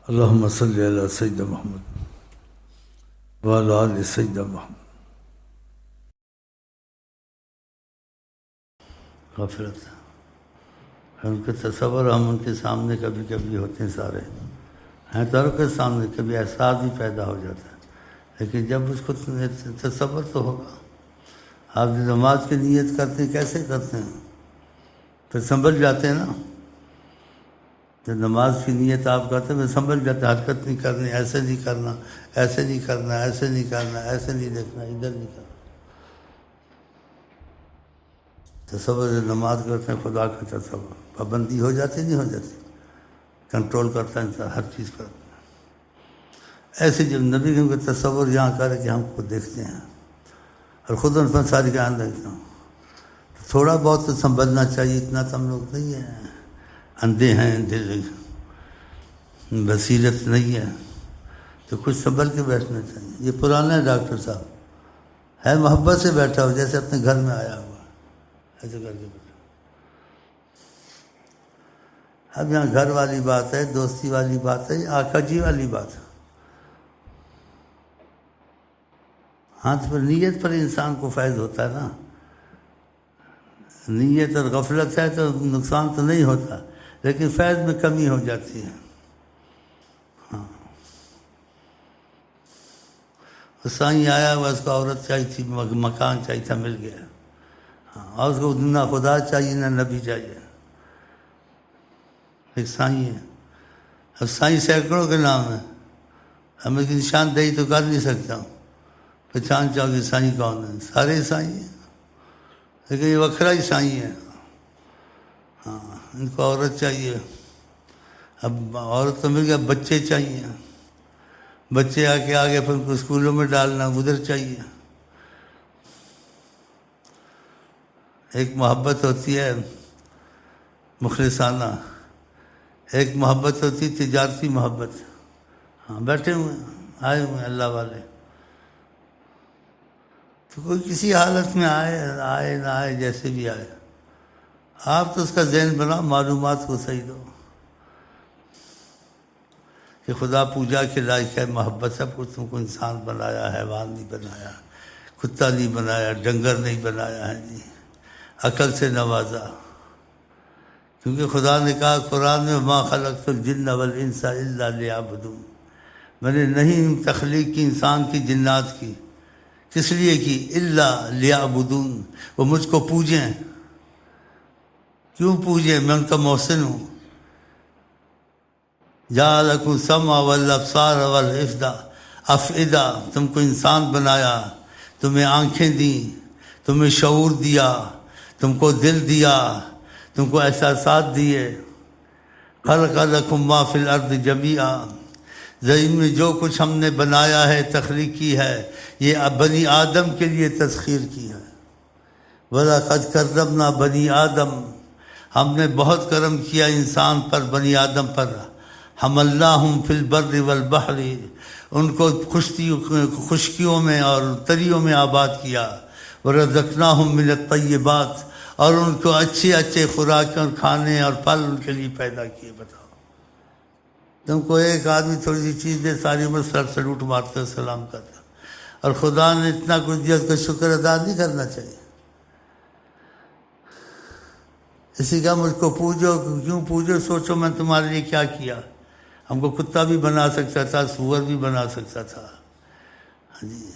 اللہم صلی علی سیدنا محمد وعلی آل سیدنا محمد۔ غفلت ان کے تصور ہم ان کے سامنے کبھی کبھی ہوتے ہیں، سارے ہیں تو کے سامنے کبھی احساس بھی پیدا ہو جاتا ہے، لیکن جب اس کو تصور تو ہوگا۔ آپ جو نماز کی نیت کرتے ہیں کیسے کرتے ہیں؟ پھر سنبھل جاتے ہیں نا، جب نماز کی نیت آپ کرتے ہیں پھر سنبھل جاتے ہیں، حرکت نہیں کرنی، ایسے نہیں کرنا، ایسے نہیں کرنا، ایسے نہیں کرنا، ایسے نہیں دیکھنا، ادھر نہیں کرنا۔ تصور جو نماز کرتے ہیں خدا کا تصور، پابندی ہو جاتی نہیں ہو جاتی، کنٹرول کرتا ہے انسان ہر چیز پر۔ ایسے جب نبی کے تصور یہاں کرے کہ ہم کو دیکھتے ہیں اور خود ان پر ساری جان دیکھتا ہوں، تو تھوڑا بہت تو سنبھلنا چاہیے، اتنا تو ہم لوگ نہیں ہیں، اندھے ہیں، دل بصیرت نہیں ہے، تو کچھ سنبھل کے بیٹھنا چاہیے۔ یہ پرانا ہے ڈاکٹر صاحب، ہے محبت سے بیٹھا ہو، جیسے اپنے گھر میں آیا ہوا ایسے کر کے بیٹھا۔ اب یہاں گھر والی بات ہے، دوستی والی بات ہے، آقا جی والی بات ہے۔ ہاتھ پر نیت پر انسان کو فیض ہوتا ہے نا، نیت اور غفلت ہے تو نقصان تو نہیں ہوتا، لیکن فیض میں کمی ہو جاتی ہے۔ ہاں، سائیں آیا ہوا، اس کو عورت چاہیے تھی، مکان چاہیے تھا، مل گیا۔ ہاں، اور اس کو نہ خدا چاہیے نہ نبی چاہیے، ایک سائیں ہے۔ اب سائیں سینکڑوں کے نام ہے، ہمیں نشاندہی تو کر نہیں سکتا ہوں، پہچان چاہو کہ سائیں کون ہے، سارے سائیں ہیں، لیکن یہ وکھرا ہی سائیں ہے۔ ہاں، ان کو عورت چاہیے، اب عورت تو مل گیا، بچے چاہیے، بچے آ کے آگے پھر ان کو اسکولوں میں ڈالنا، ادھر چاہیے۔ ایک محبت ہوتی ہے مخلصانہ، ایک محبت ہوتی تجارتی محبت۔ ہاں، بیٹھے ہوئے ہیں، آئے ہوئے ہیں اللہ والے، تو کوئی کسی حالت میں آئے نہ آئے، جیسے بھی آئے، آپ تو اس کا ذہن بناؤ، معلومات کو صحیح دو کہ خدا پوجا کے لائق ہے، محبت سب کچھ تم کو انسان بنایا، حیوان نہیں بنایا، کتا نہیں بنایا، ڈنگر نہیں بنایا ہے جی، عقل سے نوازا، کیونکہ خدا نے کہا قرآن میں ما خلقت الجن والانس الا لیعبدون، میں نے نہیں تخلیق کی انسان کی جنات کی، کس لیے کی؟ الا لیعبدون، وہ مجھ کو پوجیں۔ کیوں پوجیں؟ میں ان کا محسن ہوں۔ جعلکم السمع والابصار والافئدہ، تم کو انسان بنایا، تمہیں آنکھیں دیں، تمہیں شعور دیا، تم کو دل دیا، تم کو احساسات دیے۔ خلق لکم ما فی الارض جمیعا، زمین میں جو کچھ ہم نے بنایا ہے، تخلیق کی ہے، یہ بنی آدم کے لیے تسخیر کی ہے۔ وَلَقَدْ كَرَّمْنَا بنی آدم، ہم نے بہت کرم کیا انسان پر، بنی آدم پر۔ حملناہم فی البر والبحر، ان کو خشکیوں میں اور تریوں میں آباد کیا۔ ورزقناہم من الطیبات، اور ان کو اچھے اچھے خوراک اور کھانے اور پھل ان کے لیے پیدا کیے۔ بتاؤ، تم کو ایک آدمی تھوڑی سی چیز دے، ساری عمر سر سلوٹ مارتے ہو، سلام کرتے ہو، اور خدا نے اتنا کچھ دیا، اس کا شکر ادا نہیں کرنا چاہیے؟ اسی کا مجھ کو پوجو، کیوں پوجو؟ سوچو میں تمہارے لیے کیا کیا۔ ہم کو کتا بھی بنا سکتا تھا، سور بھی بنا سکتا تھا، جی،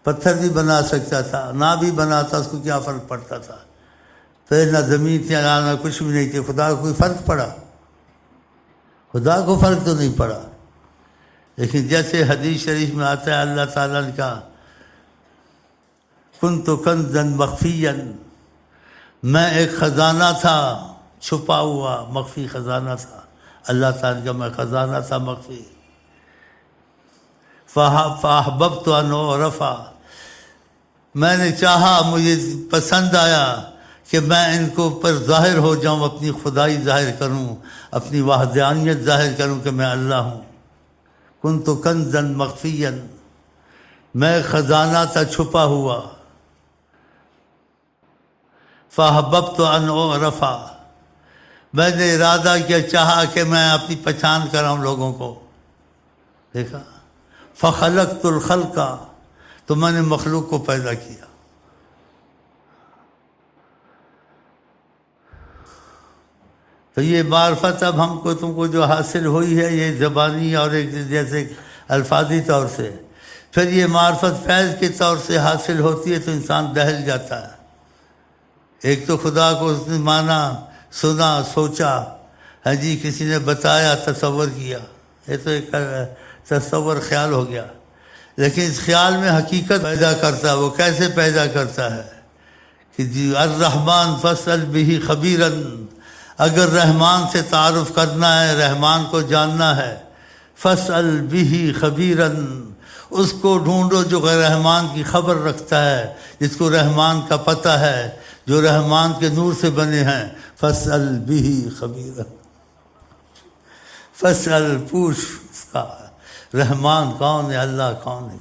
پتھر بھی بنا سکتا تھا، نہ بھی بناتا، اس کو کیا فرق پڑتا تھا؟ پھر نہ زمین تھی نہ کچھ بھی نہیں تھی، خدا کو کوئی فرق پڑا؟ خدا کو فرق تو نہیں پڑا۔ لیکن جیسے حدیث شریف میں آتا ہے، اللہ تعالیٰ نے کہا کنت کنزا مخفیا، میں ایک خزانہ تھا، چھپا ہوا مخفی خزانہ تھا۔ اللہ تعالیٰ کا میں خزانہ تھا مخفی۔ فاحببت ان اعرف، میں نے چاہا، مجھے پسند آیا کہ میں ان کو پر ظاہر ہو جاؤں، اپنی خدائی ظاہر کروں، اپنی وحدانیت ظاہر کروں کہ میں اللہ ہوں۔ کنت کنزا مخفیا، میں خزانہ تھا چھپا ہوا۔ فاحببت ان اعرف، میں نے ارادہ کیا، چاہا کہ میں اپنی پہچان کراؤں لوگوں کو. دیکھا فخلقت الخلق، تو میں نے مخلوق کو پیدا کیا. تو یہ معرفت اب ہم کو تم کو جو حاصل ہوئی ہے یہ زبانی اور ایک جیسے الفاظی طور سے، پھر یہ معرفت فیض کے طور سے حاصل ہوتی ہے تو انسان دہل جاتا ہے. ایک تو خدا کو اس نے مانا، سنا، سوچا، ہاں جی کسی نے بتایا، تصور کیا، یہ تو ایک تصور خیال ہو گیا. لیکن اس خیال میں حقیقت پیدا کرتا ہے. وہ کیسے پیدا کرتا ہے کہ جی الرحمن فاسأل بہ خبیرا، اگر رحمان سے تعارف کرنا ہے، رحمان کو جاننا ہے، فاسأل بہ خبیرا، اس کو ڈھونڈو جو رحمان کی خبر رکھتا ہے، جس کو رحمان کا پتہ ہے، جو رحمان کے نور سے بنے ہیں. فاسأل بہ خبیرا، فاسأل، پوچھ اس کا رحمان کون ہے، اللہ کون ہے.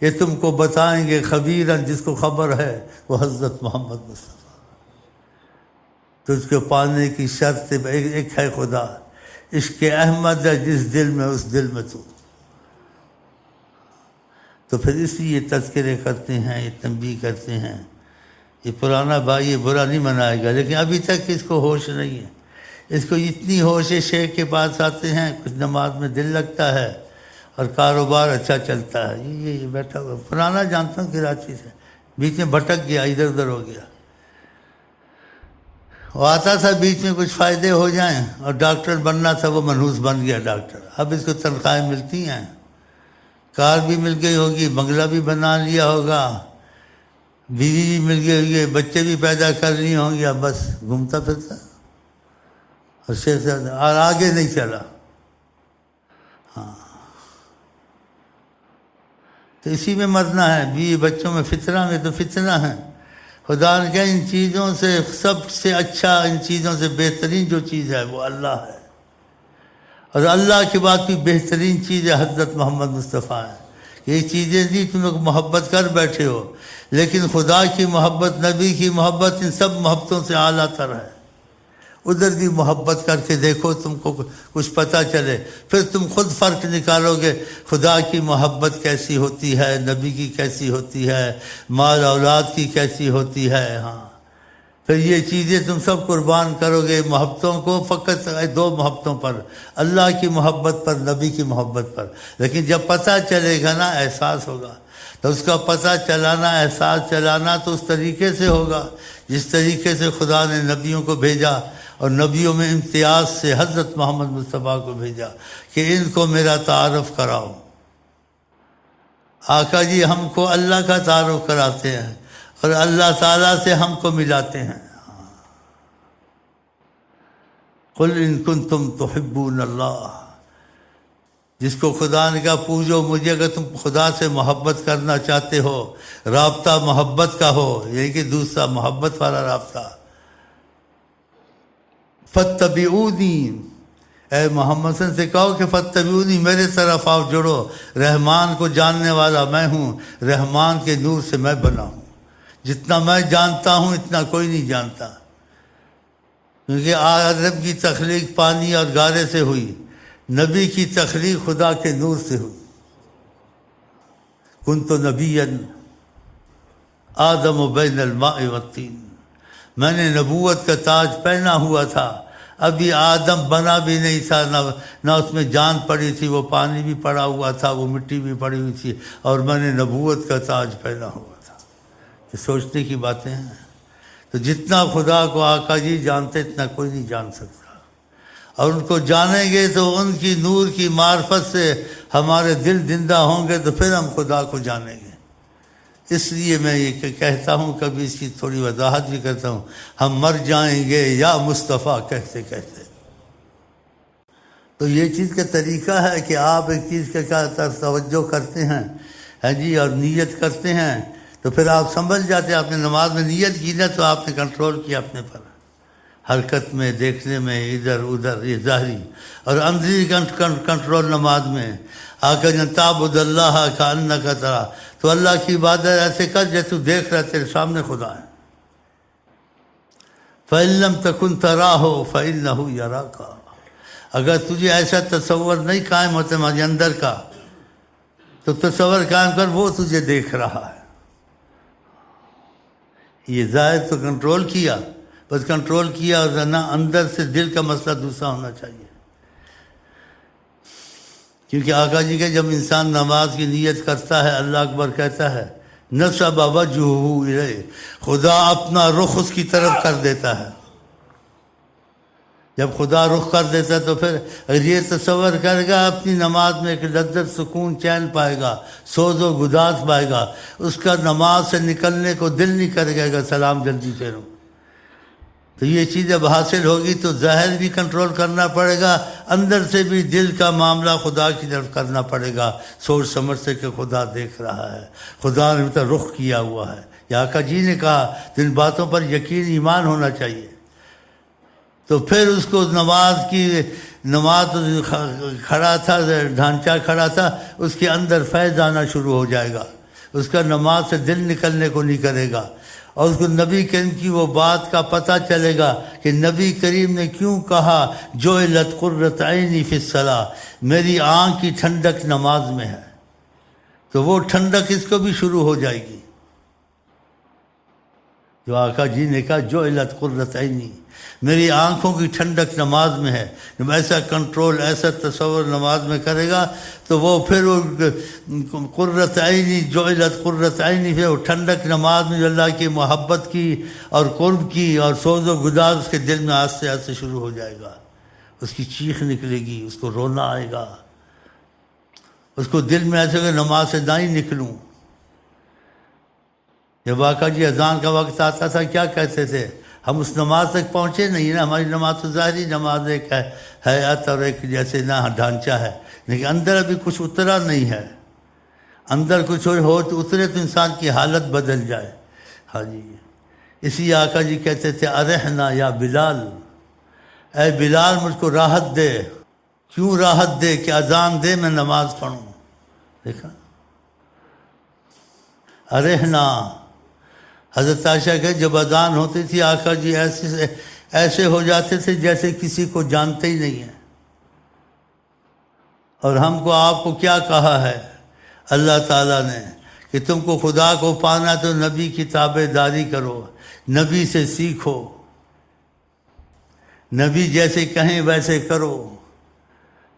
یہ تم کو بتائیں گے. خبیرن، جس کو خبر ہے وہ حضرت محمد مصطفیٰ. تو اس کو پانے کی شرط ایک ہے خدا. عشق احمد ہے جس دل میں، اس دل میں تو پھر اس لیے تذکرے کرتے ہیں، یہ تنبیہ کرتے ہیں. یہ پرانا بھائی یہ برا نہیں منائے گا، لیکن ابھی تک اس کو ہوش نہیں ہے. اس کو اتنی ہوش ہے، شیخ کے پاس آتے ہیں، کچھ نماز میں دل لگتا ہے اور کاروبار اچھا چلتا ہے. یہ بیٹھا ہوا پرانا جانتا ہوں کراچی سے، بیچ میں بھٹک گیا، ادھر ادھر ہو گیا. وہ آتا تھا بیچ میں کچھ فائدے ہو جائیں، اور ڈاکٹر بننا تھا، وہ منحوس بن گیا ڈاکٹر. اب اس کو تنخواہیں ملتی ہیں، کار بھی مل گئی ہوگی، بنگلہ بھی بنا لیا ہوگا، بیوی بھی مل گئی ہوگی، بچے بھی پیدا کر لیے ہوں گے. اب بس گھومتا پھرتا اور شیخ صاحب اور آگے نہیں چلا. ہاں تو اسی میں مرنا ہے. بیوی بچوں میں فتنہ میں تو فتنہ ہے. خدا نے کہا ان چیزوں سے سب سے اچھا، ان چیزوں سے بہترین جو چیز ہے وہ اللہ ہے، اور اللہ کے بعد بھی بہترین چیز ہے حضرت محمد مصطفیٰ ہے. یہ چیزیں نہیں تم لوگ محبت کر بیٹھے ہو، لیکن خدا کی محبت، نبی کی محبت، ان سب محبتوں سے اعلیٰ تر ہے. ادھر بھی محبت کر کے دیکھو، تم کو کچھ پتہ چلے، پھر تم خود فرق نکالو گے خدا کی محبت کیسی ہوتی ہے، نبی کی کیسی ہوتی ہے، مال اولاد کی کیسی ہوتی ہے. ہاں پھر یہ چیزیں تم سب قربان کرو گے محبتوں کو، فقط دو محبتوں پر، اللہ کی محبت پر، نبی کی محبت پر. لیکن جب پتہ چلے گا نا، احساس ہوگا، تو اس کا پتہ چلانا، احساس چلانا تو اس طریقے سے ہوگا جس طریقے سے خدا نے نبیوں کو بھیجا، اور نبیوں میں امتیاز سے حضرت محمد مصطفیٰ کو بھیجا کہ ان کو میرا تعارف کراؤ. آقا جی ہم کو اللہ کا تعارف کراتے ہیں اور اللہ تعالیٰ سے ہم کو ملاتے ہیں. قل ان کنتم تحبون اللہ، جس کو خدا نے کہا پوجو مجھے، اگر تم خدا سے محبت کرنا چاہتے ہو، رابطہ محبت کا ہو، یعنی کہ دوسرا محبت والا رابطہ. فاتبعونی، اے محمد صلی اللہ علیہ وسلم سے کہو کہ فاتبعونی، میرے طرف آؤ، جڑو. رحمان کو جاننے والا میں ہوں، رحمان کے نور سے میں بنا ہوں. جتنا میں جانتا ہوں اتنا کوئی نہیں جانتا، کیونکہ آدم کی تخلیق پانی اور گارے سے ہوئی، نبی کی تخلیق خدا کے نور سے ہوئی. کنت نبیا آدم بین الماء والطین، میں نے نبوت کا تاج پہنا ہوا تھا، ابھی آدم بنا بھی نہیں تھا، نہ اس میں جان پڑی تھی، وہ پانی بھی پڑا ہوا تھا، وہ مٹی بھی پڑی ہوئی تھی، اور میں نے نبوت کا تاج پہنا ہوا تھا. یہ سوچنے کی باتیں ہیں. تو جتنا خدا کو آقا جی جانتے اتنا کوئی نہیں جان سکتا، اور ان کو جانیں گے تو ان کی نور کی معرفت سے ہمارے دل زندہ ہوں گے، تو پھر ہم خدا کو جانیں گے. اس لیے میں یہ کہتا ہوں، کبھی اس کی تھوڑی وضاحت بھی کرتا ہوں، ہم مر جائیں گے یا مصطفیٰ کہتے کہتے. تو یہ چیز کا طریقہ ہے کہ آپ ایک چیز کا کیا توجہ کرتے ہیں، ہاں جی، اور نیت کرتے ہیں، تو پھر آپ سمجھ جاتے ہیں. آپ نے نماز میں نیت کی نا، تو آپ نے کنٹرول کیا اپنے پر، حرکت میں، دیکھنے میں، ادھر ادھر، یہ ظاہری اور اندری کنٹرول نماز میں. آقا جن تعبد اللہ کأنک ترا، تو اللہ کی عبادت ایسے کر جیسے تو دیکھ رہا تیرے سامنے خدا ہے. فَإِن لَّمْ تَكُن تَرَاهُ فَإِنَّهُ يَرَاكَ، اگر تجھے ایسا تصور نہیں قائم ہوتا تمہارے اندر کا تو تصور قائم کر، وہ تجھے دیکھ رہا ہے۔ یہ ظاہر تو کنٹرول کیا، بس کنٹرول کیا اور نہ اندر سے دل کا مسئلہ دوسرا ہونا چاہیے۔ کیونکہ آقا جی کہ جب انسان نماز کی نیت کرتا ہے، اللہ اکبر کہتا ہے، نصب وجہہ الیہ، خدا اپنا رخ اس کی طرف کر دیتا ہے۔ جب خدا رخ کر دیتا ہے تو پھر اگر یہ تصور کرے گا اپنی نماز میں ایک لذت، سکون، چین پائے گا، سوز و گداز پائے گا، اس کا نماز سے نکلنے کو دل نہیں کرے گا، سلام جلدی پھیرو۔ تو یہ چیز جب حاصل ہوگی تو ظاہر بھی کنٹرول کرنا پڑے گا، اندر سے بھی دل کا معاملہ خدا کی طرف کرنا پڑے گا، سوچ سمجھ سے کہ خدا دیکھ رہا ہے، خدا نے تو رخ کیا ہوا ہے۔ یا آقا جی نے کہا تو ان باتوں پر یقین، ایمان ہونا چاہیے۔ تو پھر اس کو نماز کھڑا تھا، ڈھانچہ کھڑا تھا، اس کے اندر فیض آنا شروع ہو جائے گا، اس کا نماز سے دل نکلنے کو نہیں کرے گا، اور اس کو نبی کریم کی وہ بات کا پتہ چلے گا کہ نبی کریم نے کیوں کہا جعلت قرۃ عینی فی الصلاۃ، میری آنکھ کی ٹھنڈک نماز میں ہے۔ تو وہ ٹھنڈک اس کو بھی شروع ہو جائے گی، جو آقا جی نے کہا جعلت قرۃ عینی، میری آنکھوں کی ٹھنڈک نماز میں ہے۔ جب ایسا کنٹرول، ایسا تصور نماز میں کرے گا تو وہ پھر قرۃ عینی، جعلت قرۃ عینی، پھر وہ ٹھنڈک نماز میں جو اللہ کی محبت کی اور قرب کی اور سوز و گداز اس کے دل میں آہستہ آہستہ شروع ہو جائے گا۔ اس کی چیخ نکلے گی، اس کو رونا آئے گا، اس کو دل میں ایسے کہ نماز سے نہ ہی نکلوں۔ جب آقا جی اذان کا وقت آتا تھا کیا کہتے تھے؟ ہم اس نماز تک پہنچے نہیں نا، ہماری نماز تو ظاہری نماز ایک ہے، حیات اور ایک جیسے نہ ڈھانچہ ہے، لیکن اندر ابھی کچھ اترا نہیں ہے۔ اندر کچھ ہو تو اترے تو انسان کی حالت بدل جائے۔ ہاں جی، اسی آقا جی کہتے تھے ارحنا یا بلال، اے بلال مجھ کو راحت دے۔ کیوں راحت دے؟ کہ اذان دے میں نماز پڑھوں۔ دیکھا، ارحنا۔ حضرت عائشہ کہ جب اذان ہوتی تھی آقا جی ایسے ہو جاتے تھے جیسے کسی کو جانتے ہی نہیں ہیں۔ اور ہم کو آپ کو کیا کہا ہے اللہ تعالیٰ نے کہ تم کو خدا کو پانا تو نبی کی تابع داری کرو، نبی سے سیکھو، نبی جیسے کہیں ویسے کرو۔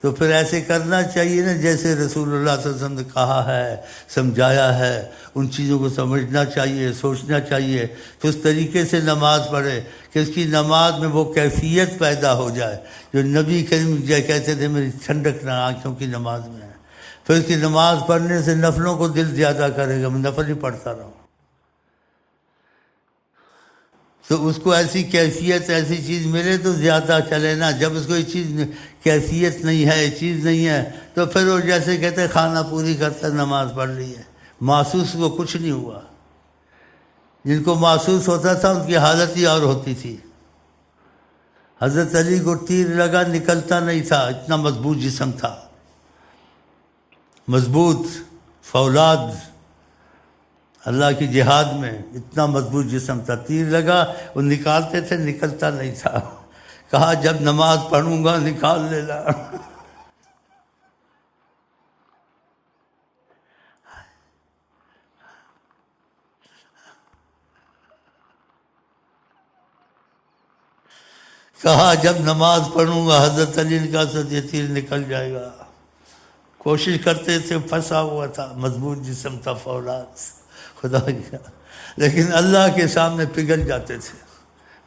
تو پھر ایسے کرنا چاہیے نا جیسے رسول اللہ صلی اللہ علیہ وسلم نے کہا ہے، سمجھایا ہے، ان چیزوں کو سمجھنا چاہیے، سوچنا چاہیے، تو اس طریقے سے نماز پڑھے کہ اس کی نماز میں وہ کیفیت پیدا ہو جائے جو نبی کریم کہتے تھے میری ٹھنڈک نہ آنکھوں کی نماز میں ہے۔ پھر اس کی نماز پڑھنے سے نفلوں کو دل زیادہ کرے گا، میں نفل ہی پڑھتا رہوں، تو اس کو ایسی کیفیت، ایسی چیز ملے تو زیادہ چلے نا۔ جب اس کو یہ چیز کیفیت نہیں ہے، یہ چیز نہیں ہے، تو پھر وہ جیسے کہتے کھانا پوری کرتا نماز پڑھ رہی ہے، محسوس کو کچھ نہیں ہوا۔ جن کو محسوس ہوتا تھا ان کی حالت ہی اور ہوتی تھی۔ حضرت علی کو تیر لگا نکلتا نہیں تھا، اتنا مضبوط جسم تھا، مضبوط فولاد، اللہ کی جہاد میں اتنا مضبوط جسم تھا، تیر لگا وہ نکالتے تھے، نکلتا نہیں تھا۔ کہا جب نماز پڑھوں گا نکال لینا۔ کہا جب نماز پڑھوں گا، حضرت علی نے کہا یہ تیر نکل جائے گا۔ کوشش کرتے تھے، پھنسا ہوا تھا، مضبوط جسم تھا، فولاد خدا کی، لیکن اللہ کے سامنے پگھل جاتے تھے۔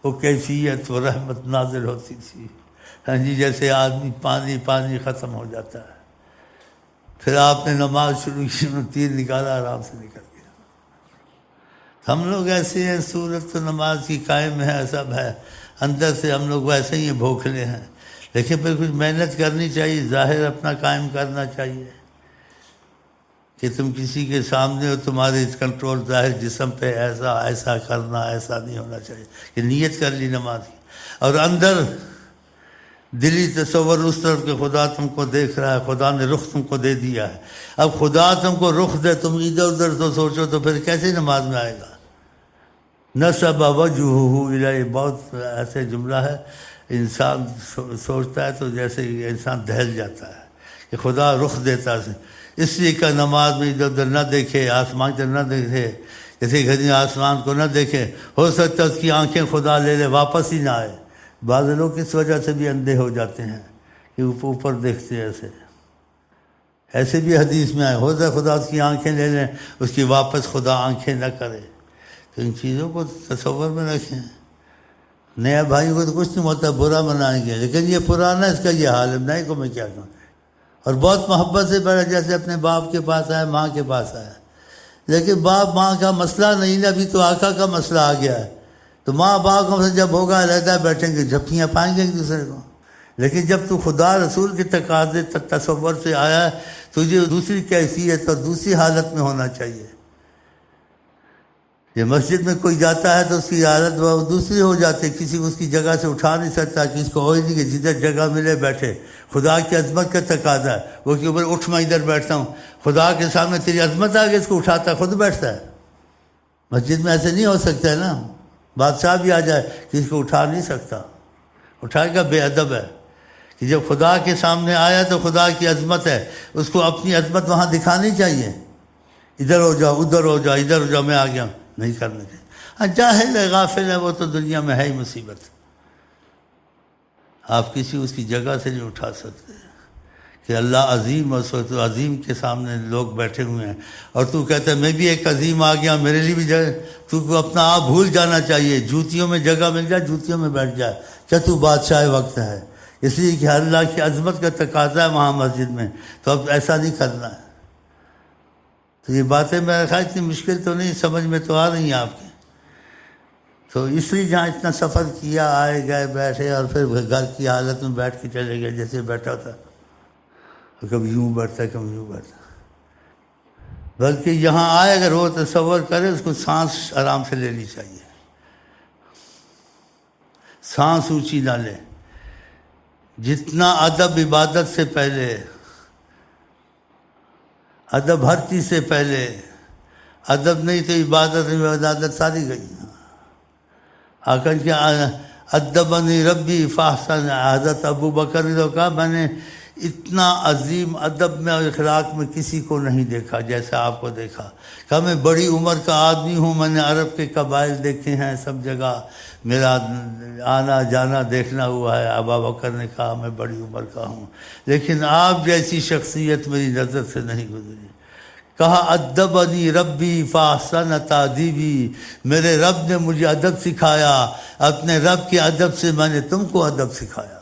وہ کیفیت، وہ رحمت نازل ہوتی تھی، ہاں جی، جیسے آدمی پانی ختم ہو جاتا ہے۔ پھر آپ نے نماز شروع کی، تیر نکالا، آرام سے نکل گیا۔ ہم لوگ ایسے ہیں، صورت تو نماز کی قائم ہے، سب ہے، اندر سے ہم لوگ ویسے ہی بھوکھلے ہیں، لیکن پھر کچھ محنت کرنی چاہیے، ظاہر اپنا قائم کرنا چاہیے کہ تم کسی کے سامنے ہو، تمہارے کنٹرول ظاہر جسم پہ ایسا کرنا، ایسا نہیں ہونا چاہیے کہ نیت کر لی نماز کی، اور اندر دلی تصور اس طرف کہ خدا تم کو دیکھ رہا ہے، خدا نے رخ تم کو دے دیا ہے۔ اب خدا تم کو رخ دے، تم ادھر ادھر تو سوچو تو پھر کیسے نماز میں آئے گا؟ نصب وجہہ الیہ، بہت ایسے جملہ ہے انسان سوچتا ہے تو جیسے انسان دہل جاتا ہے کہ خدا رخ دیتا ہے، اس لیے کہ نماز میں ادھر ادھر نہ دیکھے، آسمان کی طرف نہ دیکھے، جیسے گھڑی آسمان کو نہ دیکھے، ہو سکتا ہے اس کی آنکھیں خدا لے لے، واپس ہی نہ آئے۔ بعض لوگ اس وجہ سے بھی اندھے ہو جاتے ہیں کہ اوپر دیکھتے ہیں، ایسے بھی حدیث میں آئے، ہو سکتا ہے خدا اس کی آنکھیں لے لیں، اس کی واپس خدا آنکھیں نہ کرے۔ تو ان چیزوں کو تصور میں رکھیں۔ نیا بھائیوں کو تو کچھ نہیں ہوتا، برا منائیں گے، لیکن یہ پرانا اس کا یہ حال ہے، نئے کو میں کیا کہوں۔ اور بہت محبت سے بیٹھا، جیسے اپنے باپ کے پاس آیا، ماں کے پاس آیا، لیکن باپ ماں کا مسئلہ نہیں نا، ابھی تو آقا کا مسئلہ آ گیا ہے۔ تو ماں باپ کا مسئلہ جب ہوگا علیحدہ بیٹھیں گے، جھپکیاں پائیں گے ایک دوسرے کو۔ لیکن جب تو خدا رسول کے تقاضے تصور سے آیا ہے، تجھے دوسری کیفیت اور دوسری حالت میں ہونا چاہیے۔ یہ مسجد میں کوئی جاتا ہے تو اس کی حالت وہ دوسری ہو جاتی ہے، کسی کو اس کی جگہ سے اٹھا نہیں سکتا، کسی کو ہو ہی نہیں کہ جدھر جگہ ملے بیٹھے۔ خدا کی عظمت کا تقاضا ہے، وہ کہ اوپر اٹھ میں ادھر بیٹھتا ہوں، خدا کے سامنے تیری عظمت آگے اس کو اٹھاتا ہے، خود بیٹھتا ہے۔ مسجد میں ایسے نہیں ہو سکتا ہے نا، بادشاہ بھی آ جائے کسی کو اٹھا نہیں سکتا، اٹھائے گا بے ادب ہے۔ کہ جب خدا کے سامنے آیا تو خدا کی عظمت ہے، اس کو اپنی عظمت وہاں دکھانی چاہیے۔ ادھر ہو جاؤ، ادھر ہو جاؤ، ادھر ہو جاؤ، میں آ گیا ہوں، نہیں کرنا چاہیے۔ ہاں جاہل ہے، غافل ہے، وہ تو دنیا میں ہے ہی مصیبت۔ آپ کسی اس کی جگہ سے نہیں اٹھا سکتے کہ اللہ عظیم اور سو تو عظیم کے سامنے لوگ بیٹھے ہوئے ہیں، اور تو کہتا ہے میں بھی ایک عظیم آ گیا، میرے لیے بھی جگہ۔ تو کو اپنا آپ بھول جانا چاہیے، جوتیوں میں جگہ مل جائے جوتیوں میں بیٹھ جائے، کیا تو بادشاہ وقت ہے؟ اس لیے کہ اللہ کی عظمت کا تقاضا ہے وہاں مسجد میں، تو اب ایسا نہیں کرنا ہے۔ تو یہ باتیں میرا خیال اتنی مشکل تو نہیں، سمجھ میں تو آ رہی ہیں آپ کی۔ تو اس لیے جہاں اتنا سفر کیا، آئے گئے بیٹھے، اور پھر گھر کی حالت میں بیٹھ کے چلے گئے جیسے بیٹھا تھا، کبھی یوں بیٹھتا کبھی یوں بیٹھتا۔ بلکہ یہاں آئے اگر وہ تصور کرے، اس کو سانس آرام سے لینی چاہیے، سانس اونچی نہ لے۔ جتنا ادب عبادت سے پہلے، ادب ہر چیز سے پہلے، ادب نہیں تو عبادت ساری گئی۔ آقا کہ ادبنی ربی فاحسن، حضرت ابو بکر نے تو کہا میں نے اتنا عظیم ادب میں اور اخلاق میں کسی کو نہیں دیکھا جیسا آپ کو دیکھا۔ کہا میں بڑی عمر کا آدمی ہوں، میں نے عرب کے قبائل دیکھے ہیں، سب جگہ میرا آنا جانا دیکھنا ہوا ہے۔ ابو بکر نے کہا میں بڑی عمر کا ہوں، لیکن آپ جیسی شخصیت میری نظر سے نہیں گزری۔ کہا ادبنی ربی فاحسن تادیبی، میرے رب نے مجھے ادب سکھایا، اپنے رب کے ادب سے میں نے تم کو ادب سکھایا۔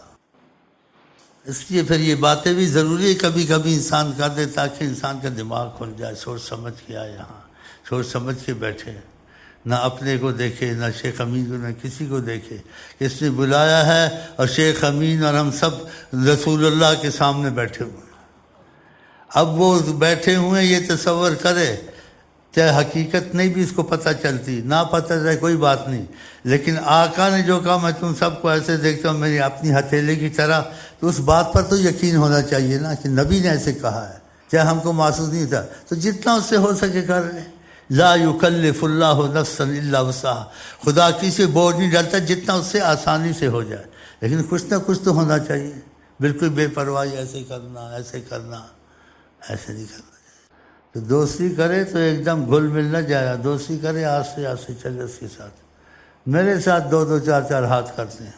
اس لیے پھر یہ باتیں بھی ضروری ہے کبھی کبھی انسان کر دے، تاکہ انسان کا دماغ کھل جائے، سوچ سمجھ کے آئے یہاں، سوچ سمجھ کے بیٹھے، نہ اپنے کو دیکھے، نہ شیخ امین کو، نہ کسی کو دیکھے۔ اس نے بلایا ہے، اور شیخ امین اور ہم سب رسول اللہ کے سامنے بیٹھے ہوئے ہیں۔ اب وہ بیٹھے ہوئے یہ تصور کرے، چاہے حقیقت نہیں بھی اس کو پتہ چلتی، نہ پتہ چلے کوئی بات نہیں، لیکن آقا نے جو کہا میں تم سب کو ایسے دیکھتا ہوں میری اپنی ہتھیلی کی طرح، تو اس بات پر تو یقین ہونا چاہیے نا کہ نبی نے ایسے کہا ہے، چاہے ہم کو محسوس نہیں تھا۔ تو جتنا اس سے ہو سکے کر لیں۔ لا یکلف اللہ نفسا الا وسعہا، خدا کسی بوجھ نہیں ڈالتا، جتنا اس سے آسانی سے ہو جائے، لیکن کچھ نہ کچھ تو ہونا چاہیے۔ بالکل بے پرواہی ایسے کرنا، ایسے کرنا، ایسے نہیں کرنا چاہیے۔ تو دوستی کرے تو ایک دم گھل مل نہ جائے، دوستی کرے آستے آستے چلے اس کے ساتھ۔ میرے ساتھ دو دو چار چار ہاتھ کرتے ہیں،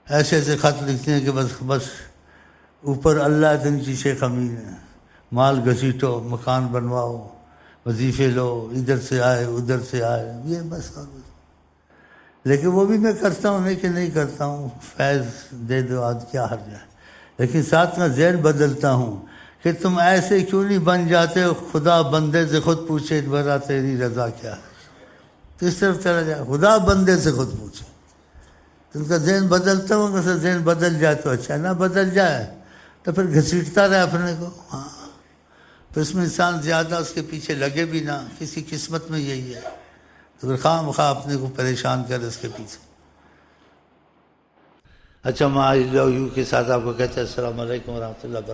ایسے ایسے خط لکھتے ہیں کہ بس اوپر اللہ ہے، نیچے شیخ امین ہے، مال گھسیٹو، مکان بنواؤ، وظیفے لو، ادھر سے آئے ادھر سے آئے، یہ بس اور بس۔ لیکن وہ بھی میں کرتا ہوں، نہیں کہ نہیں کرتا ہوں، فیض دے دو آج کیا حرج ہے، لیکن ساتھ میں ذہن بدلتا ہوں کہ تم ایسے کیوں نہیں بن جاتے، خدا بندے سے خود پوچھے بھلا تیری رضا کیا ہے، تو اس طرف چلا جائے، خدا بندے سے خود پوچھے۔ تو ان کا ذہن بدلتا ہوں، اگر ذہن بدل جائے تو اچھا، نہ بدل جائے تو پھر گھسیٹتا رہے اپنے کو۔ ہاں، پھر اس میں انسان زیادہ اس کے پیچھے لگے بھی نہ، کسی قسمت میں یہی ہے، تو پھر خواہ مخواہ اپنے کو پریشان کرے اس کے پیچھے۔ اچھا، میں یو کے ساتھ آپ کو کہتے ہیں السلام علیکم ورحمۃ اللہ وبرکاتہ۔